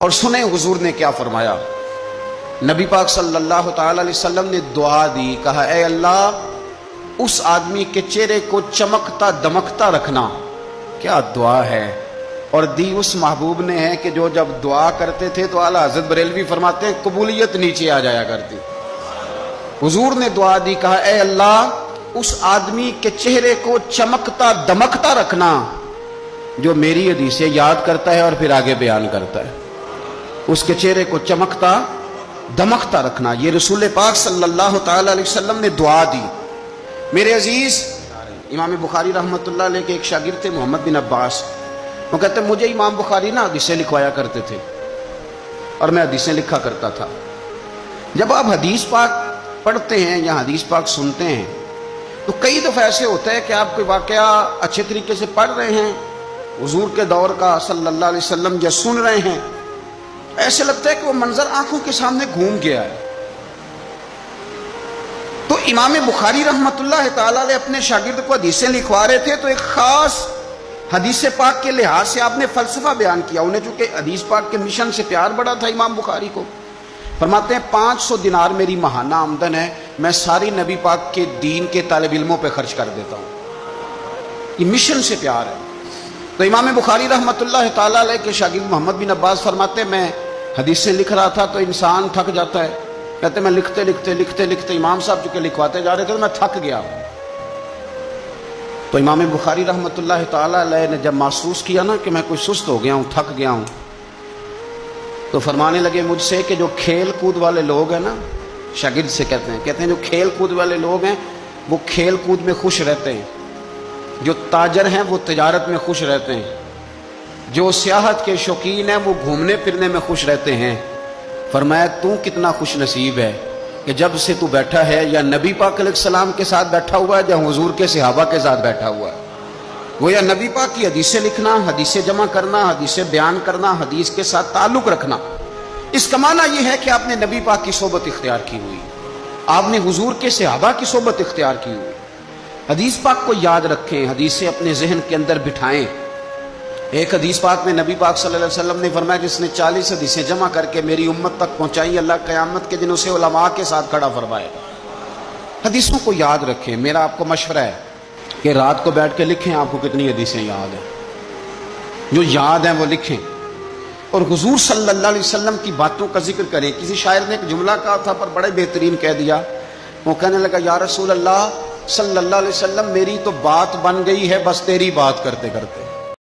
اور سنیں حضور نے کیا فرمایا۔ نبی پاک صلی اللہ تعالی علیہ وسلم نے دعا دی، کہا اے اللہ اس آدمی کے چہرے کو چمکتا دمکتا رکھنا۔ کیا دعا ہے، اور دی اس محبوب نے ہے کہ جو جب دعا کرتے تھے تو اعلیٰ حضرت بریلوی فرماتے ہیں قبولیت نیچے آ جایا کرتی۔ حضور نے دعا دی، کہا اے اللہ اس آدمی کے چہرے کو چمکتا دمکتا رکھنا جو میری حدیثیں یاد کرتا ہے اور پھر آگے بیان کرتا ہے۔ اس کے چہرے کو چمکتا دمکتا رکھنا، یہ رسول پاک صلی اللہ تعالی علیہ وسلم نے دعا دی۔ میرے عزیز، امام بخاری رحمۃ اللہ علیہ کے ایک شاگرد تھے محمد بن عباس، وہ کہتے ہیں مجھے امام بخاری نا حدیثیں لکھوایا کرتے تھے اور میں حدیثیں لکھا کرتا تھا۔ جب آپ حدیث پاک پڑھتے ہیں یا حدیث پاک سنتے ہیں تو کئی دفعہ ایسے ہوتا ہے کہ آپ کوئی واقعہ اچھے طریقے سے پڑھ رہے ہیں حضور کے دور کا صلی اللہ علیہ وسلم، یا سن رہے ہیں، ایسے لگتا ہے کہ وہ منظر آنکھوں کے سامنے گھوم گیا ہے۔ تو امام بخاری رحمۃ اللہ تعالی علیہ اپنے شاگرد کو حدیثیں لکھوا رہے تھے تو ایک خاص حدیث پاک کے لحاظ سے آپ نے فلسفہ بیان کیا۔ انہیں چونکہ حدیث پاک کے مشن سے پیار بڑا تھا امام بخاری کو، فرماتے ہیں 500 دینار میری ماہانہ آمدن ہے، میں ساری نبی پاک کے دین کے طالب علموں پہ خرچ کر دیتا ہوں۔ یہ مشن سے پیار ہے۔ تو امام بخاری رحمۃ اللہ تعالی علیہ کے شاگرد محمد بن عباس فرماتے ہیں میں حدیثیں لکھ رہا تھا تو انسان تھک جاتا ہے، کہتے میں لکھتے لکھتے امام صاحب چونکہ لکھواتے جا رہے تھے تو میں تھک گیا۔ تو امام بخاری رحمۃ اللہ تعالی علیہ نے جب محسوس کیا نا کہ میں کوئی سست ہو گیا ہوں، تھک گیا ہوں، تو فرمانے لگے مجھ سے کہ جو کھیل کود والے لوگ ہیں نا، شاگرد سے کہتے ہیں جو کھیل کود والے لوگ ہیں وہ کھیل کود میں خوش رہتے ہیں، جو تاجر ہیں وہ تجارت میں خوش رہتے ہیں، جو سیاحت کے شوقین ہیں وہ گھومنے پھرنے میں خوش رہتے ہیں۔ فرمایا تو کتنا خوش نصیب ہے کہ جب سے تو بیٹھا ہے یا نبی پاک علیہ السلام کے ساتھ بیٹھا ہوا ہے یا حضور کے صحابہ کے ساتھ بیٹھا ہوا ہے۔ وہ یا نبی پاک کی حدیثیں لکھنا، حدیثیں جمع کرنا، حدیثیں بیان کرنا، حدیث کے ساتھ تعلق رکھنا، اس کا معنی یہ ہے کہ آپ نے نبی پاک کی صحبت اختیار کی ہوئی، آپ نے حضور کے صحابہ کی صحبت اختیار کی ہوئی۔ حدیث پاک کو یاد رکھیں، حدیثیں اپنے ذہن کے اندر بٹھائیں۔ ایک حدیث پاک میں نبی پاک صلی اللہ علیہ وسلم نے فرمایا جس نے 40 حدیثیں جمع کر کے میری امت تک پہنچائی، اللہ قیامت کے دن اسے علماء کے ساتھ کھڑا فرمائے۔ حدیثوں کو یاد رکھیں۔ میرا آپ کو مشورہ ہے کہ رات کو بیٹھ کے لکھیں آپ کو کتنی حدیثیں یاد ہیں، جو یاد ہیں وہ لکھیں، اور حضور صلی اللہ علیہ وسلم کی باتوں کا ذکر کریں۔ کسی شاعر نے ایک جملہ کہا تھا پر بڑے بہترین کہہ دیا، وہ کہنے لگا یا رسول اللہ صلی اللہ علیہ وسلم میری تو بات بن گئی ہے بس تیری بات کرتے کرتے۔